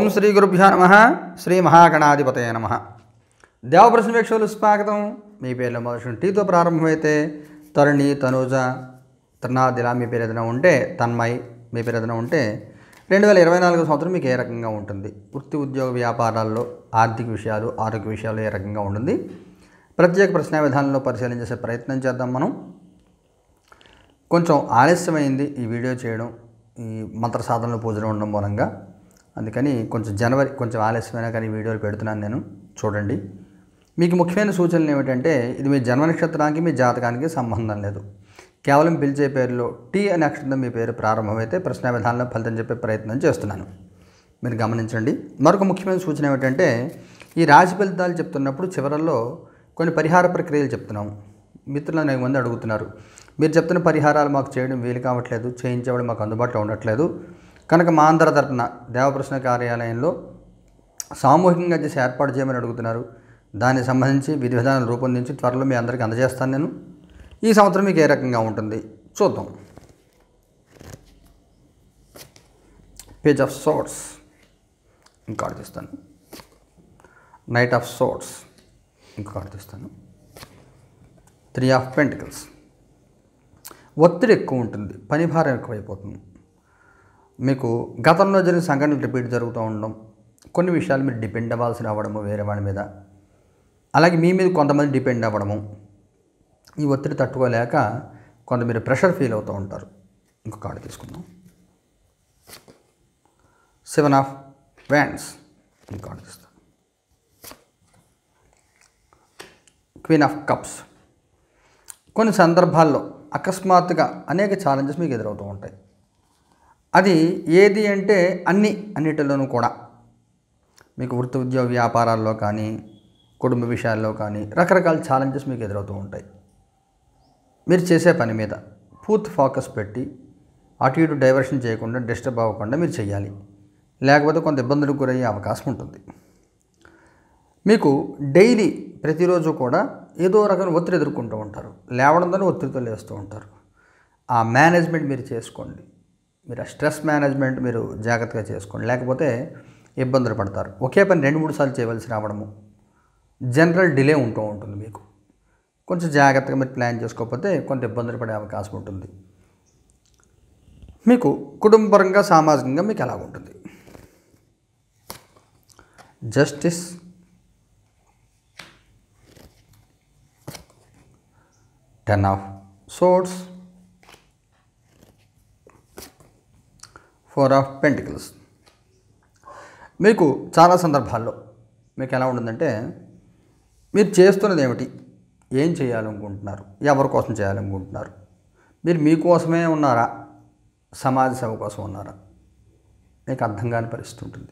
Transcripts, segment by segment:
ఓం శ్రీ గురుభ్యో నమః. శ్రీ మహాగణాధిపతయ నమః. దేవప్రశ్న వీక్షకులు స్వాగతం. మీ పేర్ల మొదటి టీతో ప్రారంభమైతే తరుణి, తనూజ, త్రినాదిలా మీ పేరు ఏదైనా ఉంటే, తన్మయ్ మీ పేరు ఏదైనా ఉంటే 2024 సంవత్సరం మీకు ఏ రకంగా ఉంటుంది? వృత్తి, ఉద్యోగ, వ్యాపారాల్లో, ఆర్థిక విషయాలు, ఆరోగ్య విషయాలు ఏ రకంగా ఉంటుంది? ప్రత్యేక ప్రశ్న విధానంలో పరిశీలన చేసే ప్రయత్నం చేద్దాం. మనం కొంచెం ఆలస్యమైంది ఈ వీడియో చేయడం, ఈ మంత్ర సాధనలు పూజలు ఉండడం మూలంగా. అందుకని జనవరి కొంచెం ఆలస్యమైనా కానీ వీడియోలు పెడుతున్నాను నేను. చూడండి. మీకు ముఖ్యమైన సూచనలు ఏమిటంటే, ఇది మీ జన్మ నక్షత్రానికి, మీ జాతకానికి సంబంధం లేదు. కేవలం పిలిచే పేరులో టీ అనే అక్షరం మీ పేరు ప్రారంభమైతే ప్రశ్న విధానంలో ఫలితం చెప్పే ప్రయత్నం చేస్తున్నాను. మీరు గమనించండి. మరొక ముఖ్యమైన సూచన ఏమిటంటే, ఈ రాశి ఫలితాలు చెప్తున్నప్పుడు చివరల్లో కొన్ని పరిహార ప్రక్రియలు చెప్తున్నాము. మిత్రులు అనేక మంది అడుగుతున్నారు, మీరు చెప్తున్న పరిహారాలు మాకు చేయడం వీలు కావట్లేదు, చేయించేవాడు మాకు అందుబాటులో ఉండట్లేదు, కనుక మా అందరి తరపున దేవప్రశ్న కార్యాలయంలో సామూహికంగా చేసి ఏర్పాటు చేయమని అడుగుతున్నారు. దానికి సంబంధించి విధి విధానాలు రూపొందించి త్వరలో మీ అందరికీ అందజేస్తాను నేను. ఈ సంవత్సరం మీకు ఏ రకంగా ఉంటుంది చూద్దాం. పేజ్ ఆఫ్ సోర్ట్స్ ఇంకోటి తీస్తాను. నైట్ ఆఫ్ సోర్ట్స్ ఇంకొకటి తీస్తాను. 3 ఆఫ్ పెంటికల్స్. ఒత్తిడి ఎక్కువ ఉంటుంది, పని భారం ఎక్కువైపోతుంది. మీకు గతంలో జరిగిన సంఘటనలు రిపీట్ జరుగుతూ ఉండడం, కొన్ని విషయాలు మీరు డిపెండ్ అవ్వాల్సి రావడము వేరే వాడి మీద, అలాగే మీ మీద కొంతమంది డిపెండ్ అవ్వడము, ఈ ఒత్తిడి తట్టుకోలేక కొంత మీరు ప్రెషర్ ఫీల్ అవుతూ ఉంటారు. ఇంకొక కార్డు తీసుకుందాం. 7 ఆఫ్ వ్యాండ్స్ ఇంకొకటి తీస్తాను. Queen of cups. కొన్ని సందర్భాల్లో అకస్మాత్తుగా అనేక ఛాలెంజెస్ మీకు ఎదురవుతూ ఉంటాయి. అది ఏది అంటే అన్నిటిలోనూ కూడా మీకు వృత్తి, ఉద్యోగ, వ్యాపారాల్లో కానీ, కుటుంబ విషయాల్లో కానీ రకరకాల ఛాలెంజెస్ మీకు ఎదురవుతూ ఉంటాయి. మీరు చేసే పని మీద పూర్తి ఫోకస్ పెట్టి అటు ఇటు డైవర్షన్ చేయకుండా, డిస్టర్బ్ అవ్వకుండా మీరు చేయాలి. లేకపోతే కొంత ఇబ్బందులకు గురయ్యే అవకాశం ఉంటుంది. మీకు డైలీ ప్రతిరోజు కూడా ఏదో రకమైన ఒత్తిడి ఎదుర్కొంటూ ఉంటారు. లేవడంతో ఒత్తిడితో లేస్తూ ఉంటారు. ఆ మేనేజ్మెంట్ మీరు చేసుకోండి. మీరు ఆ స్ట్రెస్ మేనేజ్మెంట్ మీరు జాగ్రత్తగా చేసుకోండి. లేకపోతే ఇబ్బందులు పడతారు. ఒకే పని 2-3 సార్లు చేయవలసి రావడము, జనరల్ డిలే ఉంటూ ఉంటుంది. మీకు కొంచెం జాగ్రత్తగా మీరు ప్లాన్ చేసుకోకపోతే కొంత ఇబ్బందులు పడే అవకాశం ఉంటుంది. మీకు కుటుంబపరంగా, సామాజికంగా మీకు ఎలా ఉంటుంది? Justice, 10 of swords, 4 of pentacles. మీకు చాలా సందర్భాల్లో మీకు ఎలా ఉంటుందంటే, మీరు చేస్తున్నది ఏమిటి, ఏం చేయాలనుకుంటున్నారు, ఎవరి కోసం చేయాలనుకుంటున్నారు, మీరు మీకోసమే ఉన్నారా, సమాజ సేవ కోసం ఉన్నారా, మీకు అర్థం కాని పరిస్థితి ఉంటుంది.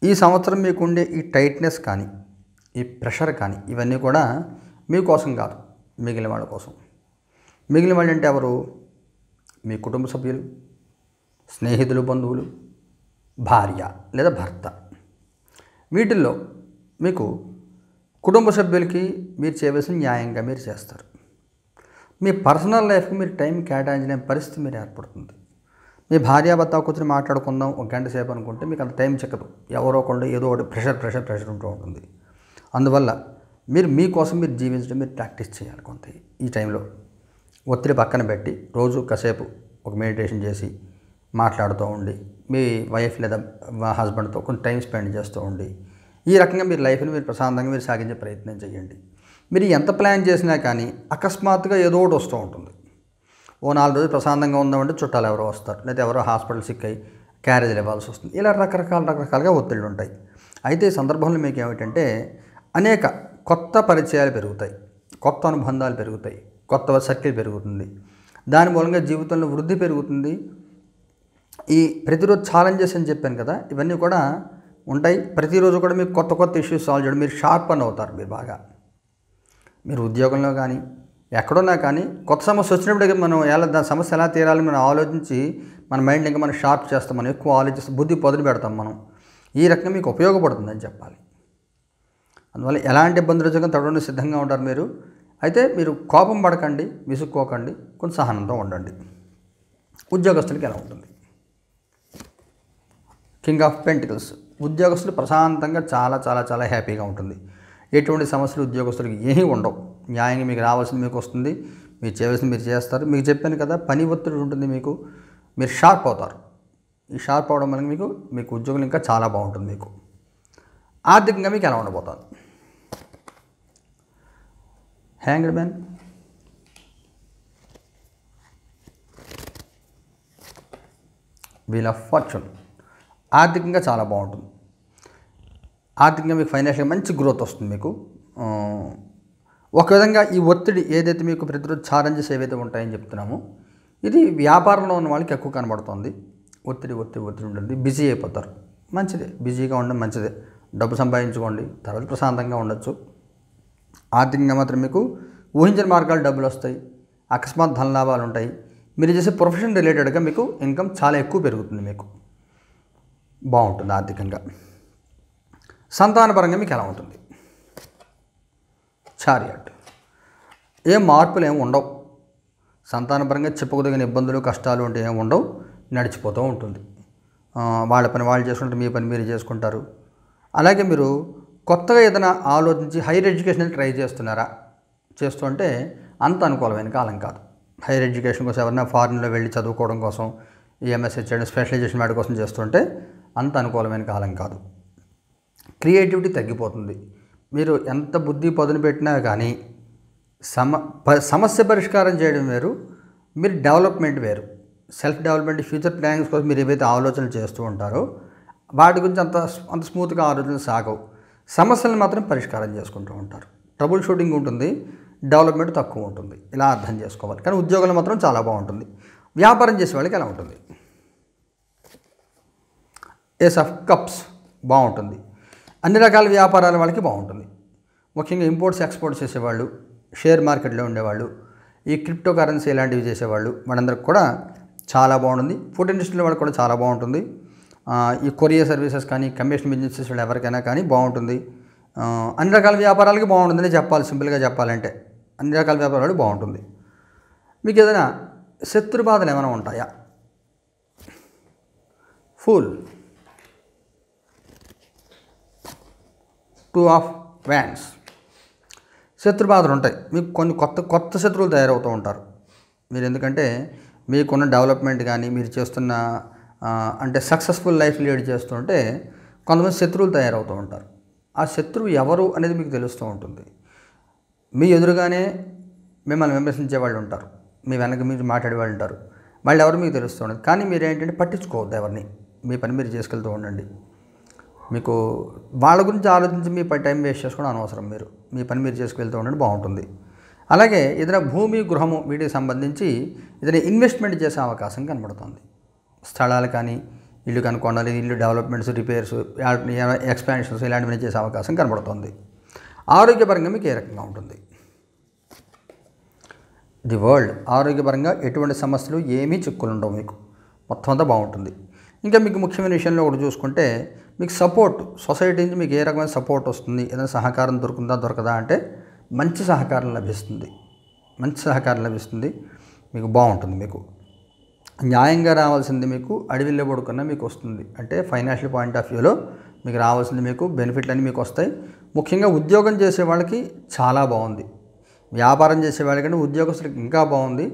ఈ సంవత్సరం మీకు ఉండే ఈ టైట్నెస్ కానీ, ఈ ప్రెషర్ కానీ ఇవన్నీ కూడా మీకోసం కాదు, మిగిలిన వాళ్ళ కోసం. మిగిలిన వాళ్ళు అంటే ఎవరు? మీ కుటుంబ సభ్యులు, స్నేహితులు, బంధువులు, భార్య లేదా భర్త. వీటిల్లో మీకు కుటుంబ సభ్యులకి మీరు చేయవలసిన న్యాయంగా మీరు చేస్తారు. మీ పర్సనల్ లైఫ్కి మీరు టైం కేటాయించలేని పరిస్థితి మీరు ఏర్పడుతుంది. మీ భార్యాభర్త కూర్చొని మాట్లాడుకుందాం 1 గంట సేపు అనుకుంటే మీకు అంత టైం చిక్కదు. ఎవరో ఒకళ్ళు ఏదో ఒకటి ప్రెషర్ ఉంటూ ఉంటుంది. అందువల్ల మీరు మీకోసం మీరు జీవించడం మీరు ప్రాక్టీస్ చేయాలి. కొంత ఈ టైంలో ఒత్తిడి పక్కన పెట్టి రోజు కాసేపు ఒక మెడిటేషన్ చేసి మాట్లాడుతూ ఉండి, మీ వైఫ్ లేదా హస్బెండ్తో కొంచెం టైం స్పెండ్ చేస్తూ ఉండి, ఈ రకంగా మీరు లైఫ్ని మీరు ప్రశాంతంగా మీరు సాగించే ప్రయత్నం చేయండి. మీరు ఎంత ప్లాన్ చేసినా కానీ అకస్మాత్తుగా ఏదో ఒకటి వస్తూ ఉంటుంది. ఓ 4 రోజులు ప్రశాంతంగా ఉందామంటే చుట్టాలు ఎవరో వస్తారు, లేదా ఎవరో హాస్పిటల్ సిక్ అయ్యి క్యారేజీలు ఇవ్వాల్సి వస్తుంది. ఇలా రకరకాలుగా ఒత్తిళ్ళు ఉంటాయి. అయితే ఈ సందర్భంలో మీకు ఏమిటంటే, అనేక కొత్త పరిచయాలు పెరుగుతాయి, కొత్త అనుబంధాలు పెరుగుతాయి, కొత్త సర్కిల్ పెరుగుతుంది. దాని మూలంగా జీవితంలో వృద్ధి పెరుగుతుంది. ఈ ప్రతిరోజు ఛాలెంజెస్ అని చెప్పాను కదా, ఇవన్నీ కూడా ఉంటాయి. ప్రతిరోజు కూడా మీకు కొత్త ఇష్యూస్ సాల్వ్ చేయడం, మీరు షార్ప్ అని అవుతారు. మీరు బాగా మీరు ఉద్యోగంలో కానీ ఎక్కడున్నా కానీ కొత్త సమస్య వచ్చినప్పుడు మనం దాని సమస్య ఎలా తీరాలని మనం ఆలోచించి మన మైండ్ ఇంకా మనం షార్ప్ చేస్తాం, మనం ఎక్కువ ఆలోచిస్తాం, బుద్ధి పొదలు పెడతాం మనం. ఈ రకంగా మీకు ఉపయోగపడుతుందని చెప్పాలి. అందువల్ల ఎలాంటి ఇబ్బందులు వచ్చాక తడవడానికి సిద్ధంగా ఉంటారు మీరు. అయితే మీరు కోపం పడకండి, విసుక్కోకండి, కొంచెం సహనంతో ఉండండి. ఉద్యోగస్తులకి ఎలా ఉంటుంది? King of pentacles. ఉద్యోగస్తులు ప్రశాంతంగా చాలా చాలా చాలా హ్యాపీగా ఉంటుంది. ఎటువంటి సమస్యలు ఉద్యోగస్తులకి ఏమీ ఉండవు. న్యాయంగా మీకు రావాల్సింది మీకు వస్తుంది, మీరు చేయవలసింది మీరు చేస్తారు. మీకు చెప్పాను కదా, పని ఒత్తిడి ఉంటుంది, మీరు షార్ప్ అవుతారు. ఈ షార్ప్ అవడం వల్ల మీకు ఉద్యోగం ఇంకా చాలా బాగుంటుంది. మీకు ఆర్థికంగా మీకు ఎలా ఉండబోతుంది? Hanged man, wheel of fortune. ఆర్థికంగా చాలా బాగుంటుంది. ఆర్థికంగా మీకు ఫైనాన్షియల్గా మంచి గ్రోత్ వస్తుంది. మీకు ఒక విధంగా ఈ ఒత్తిడి ఏదైతే మీకు ప్రతిరోజు ఛాలెంజెస్ ఏవైతే ఉంటాయని చెప్తున్నామో, ఇది వ్యాపారంలో ఉన్న వాళ్ళకి ఎక్కువ కనబడుతుంది. ఒత్తిడి ఉంటుంది, బిజీ అయిపోతారు. మంచిదే, బిజీగా ఉండడం మంచిదే. డబ్బు సంపాదించుకోండి, తర్వాత ప్రశాంతంగా ఉండొచ్చు. ఆర్థికంగా మాత్రం మీకు ఊహించిన మార్గాలు డబ్బులు వస్తాయి, అకస్మాత్ ధనలాభాలు ఉంటాయి. మీరు చేసే ప్రొఫెషన్ రిలేటెడ్గా మీకు ఇన్కమ్ చాలా ఎక్కువ పెరుగుతుంది. మీకు బాగుంటుంది ఆర్థికంగా. సంతానపరంగా మీకు ఎలా ఉంటుంది? చారియట్. ఏం మార్పులు ఏమి ఉండవు. సంతానపరంగా చెప్పుకోదగిన ఇబ్బందులు కష్టాలు అంటే ఏమి ఉండవు, నడిచిపోతూ ఉంటుంది. వాళ్ళ పని వాళ్ళు చేసుకుంటారు, మీ పని మీరు చేసుకుంటారు. అలాగే మీరు కొత్తగా ఏదైనా ఆలోచించి హైయర్ ఎడ్యుకేషన్ ట్రై చేస్తున్నారా? చేస్తుంటే అంత అనుకూలమైన కాలం కాదు. హైయర్ ఎడ్యుకేషన్ కోసం ఎవరైనా ఫారిన్లో వెళ్ళి చదువుకోవడం కోసం, ఎంఎస్సీ చేయడం, స్పెషలైజేషన్ వాటి కోసం చేస్తుంటే అంత అనుకూలమైన కాలం కాదు. క్రియేటివిటీ తగ్గిపోతుంది. మీరు ఎంత బుద్ధి పదును పెట్టినా కానీ సమస్య పరిష్కారం చేయడం వేరు, మీరు డెవలప్మెంట్ వేరు. సెల్ఫ్ డెవలప్మెంట్, ఫ్యూచర్ ప్లానింగ్స్ కోసం మీరు ఏవైతే ఆలోచనలు చేస్తూ ఉంటారో వాటి గురించి అంత స్మూత్గా ఆలోచనలు సాగవు. సమస్యలను మాత్రం పరిష్కారం చేసుకుంటూ ఉంటారు. ట్రబుల్ షూటింగ్ ఉంటుంది, డెవలప్మెంట్ తక్కువ ఉంటుంది. ఇలా అర్థం చేసుకోవాలి. కానీ ఉద్యోగంలో మాత్రం చాలా బాగుంటుంది. వ్యాపారం చేసే వాళ్ళకి ఎలా ఉంటుంది? ఏస్ ఆఫ్ కప్స్ బాగుంటుంది. అన్ని రకాల వ్యాపారాల వాళ్ళకి బాగుంటుంది. ముఖ్యంగా ఇంపోర్ట్స్ ఎక్స్పోర్ట్స్ చేసేవాళ్ళు, షేర్ మార్కెట్లో ఉండేవాళ్ళు, ఈ క్రిప్టో కరెన్సీ ఇలాంటివి చేసేవాళ్ళు, మనందరికి కూడా చాలా బాగుంటుంది. ఫుడ్ ఇండస్ట్రీలో వాళ్ళకి కూడా చాలా బాగుంటుంది. ఈ కొరియర్ సర్వీసెస్ కానీ, కమిషన్ బిజినెసెస్ వాళ్ళు ఎవరికైనా కానీ బాగుంటుంది. అన్ని రకాల వ్యాపారాలకి బాగుంటుందని చెప్పాలి. సింపుల్గా చెప్పాలంటే అన్ని రకాల వ్యాపారాలు బాగుంటుంది. మీకు ఏదైనా శత్రు బాధలు ఏమైనా ఉంటాయా? Fool, two of wands. శత్రు బాధలు ఉంటాయి. మీకు కొన్ని కొత్త శత్రువులు తయారవుతూ ఉంటారు. మీరు ఎందుకంటే మీకున్న డెవలప్మెంట్ కానీ, మీరు చేస్తున్న అంటే సక్సెస్ఫుల్ లైఫ్ లీడ్ చేస్తుంటే కొంతమంది శత్రువులు తయారవుతూ ఉంటారు. ఆ శత్రువు ఎవరు అనేది మీకు తెలుస్తూ ఉంటుంది. మీ ఎదురుగానే మిమ్మల్ని విమర్శించే వాళ్ళు ఉంటారు, మీ వెనక మీరు మాట్లాడే వాళ్ళు ఉంటారు. వాళ్ళు ఎవరు మీకు తెలుస్తూ ఉండదు. కానీ మీరు ఏంటంటే పట్టించుకోవద్దు ఎవరిని, మీ పని మీరు చేసుకెళ్తూ ఉండండి. మీకు వాళ్ళ గురించి ఆలోచించి మీ టైం వేస్ట్ చేసుకోవడం అనవసరం. మీరు మీ పని మీరు చేసుకెళ్తూ ఉండండి, బాగుంటుంది. అలాగే ఏదైనా భూమి, గృహము వీటికి సంబంధించి ఏదైనా ఇన్వెస్ట్మెంట్ చేసే అవకాశం కనబడుతుంది. స్థలాలు కానీ, ఇల్లు కనుక్కోండి, ఇల్లు డెవలప్మెంట్స్, రిపేర్స్, ఎక్స్పాన్షన్స్ ఇలాంటివన్నీ చేసే అవకాశం కనబడుతుంది. ఆరోగ్యపరంగా మీకు ఏ రకంగా ఉంటుంది? The world. ఆరోగ్యపరంగా ఎటువంటి సమస్యలు ఏమీ చిక్కులు ఉండవు. మీకు మొత్తం అంతా బాగుంటుంది. ఇంకా మీకు ముఖ్యమైన విషయంలో ఒకటి చూసుకుంటే మీకు సపోర్ట్, సొసైటీ నుంచి మీకు ఏ రకమైన సపోర్ట్ వస్తుంది, ఏదైనా సహకారం దొరకదా అంటే మంచి సహకారం లభిస్తుంది. మీకు బాగుంటుంది. మీకు న్యాయంగా రావాల్సింది మీకు అడవిలో పడుకున్నా మీకు వస్తుంది. అంటే ఫైనాన్షియల్ పాయింట్ ఆఫ్ వ్యూలో మీకు రావాల్సింది మీకు బెనిఫిట్లు అన్నీ మీకు వస్తాయి. ముఖ్యంగా ఉద్యోగం చేసే వాళ్ళకి చాలా బాగుంది. వ్యాపారం చేసే వాళ్ళకంటే ఉద్యోగస్తులకి ఇంకా బాగుంది.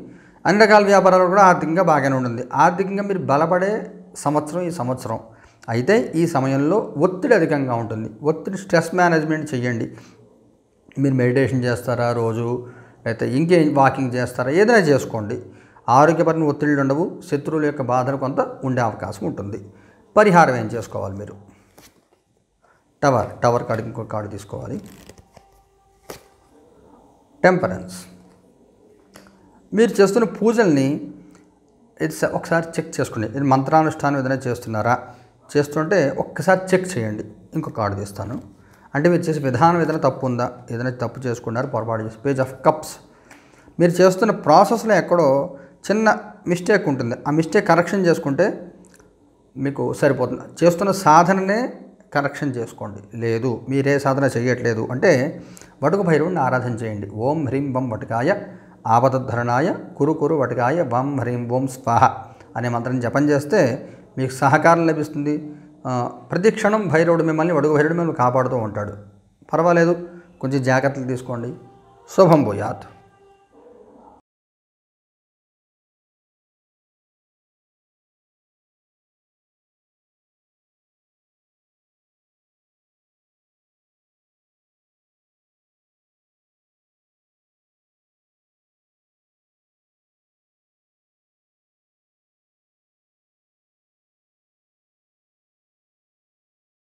అన్ని రకాల వ్యాపారాలు కూడా ఆర్థికంగా బాగానే ఉంటుంది. ఆర్థికంగా మీరు బలపడే సంవత్సరం ఈ సంవత్సరం. అయితే ఈ సమయంలో ఒత్తిడి అధికంగా ఉంటుంది. స్ట్రెస్ మేనేజ్మెంట్ చేయండి. మీరు మెడిటేషన్ చేస్తారా రోజు, లేకపోతే ఇంకేం వాకింగ్ చేస్తారా, ఏదైనా చేసుకోండి. ఆరోగ్యపరమైన ఒత్తిళ్ళు ఉండవు. శత్రువుల యొక్క బాధలు కొంత ఉండే అవకాశం ఉంటుంది. పరిహారం ఏం చేసుకోవాలి? మీరు టవర్ కార్డు ఇంకొక కార్డు తీసుకోవాలి. టెంపరెన్స్. మీరు చేస్తున్న పూజల్ని ఒకసారి చెక్ చేసుకోండి. ఇది మంత్రానుష్ఠానం ఏదైనా చేస్తుంటే ఒక్కసారి చెక్ చేయండి. ఇంకొక కార్డు తీస్తాను. అంటే మీరు చేసే విధానం ఏదైనా తప్పు ఉందా, ఏదైనా తప్పు చేసుకున్నారు, పొరపాటు చేసి. Page of cups. మీరు చేస్తున్న ప్రాసెస్లో ఎక్కడో చిన్న మిస్టేక్ ఉంటుంది. ఆ మిస్టేక్ కరెక్షన్ చేసుకుంటే మీకు సరిపోతుంది. చేస్తున్న సాధననే కరెక్షన్ చేసుకోండి. లేదు మీరే సాధన చేయట్లేదు అంటే వటుక భైరవుని ఆరాధన చేయండి. ఓం హ్రీం వం వటుకాయ ఆపదధరణాయ కురు వటుకాయ వం హ్రీం ఓం స్వాహ అనే మంత్రం జపం చేస్తే మీకు సహకారం లభిస్తుంది. ప్రతి క్షణం భైరవుడు మిమ్మల్ని అడుగు భైరవుడు మిమ్మల్ని కాపాడుతూ ఉంటాడు. పర్వాలేదు, కొంచెం జాగ్రత్తలు తీసుకోండి. శుభం భూయాత్.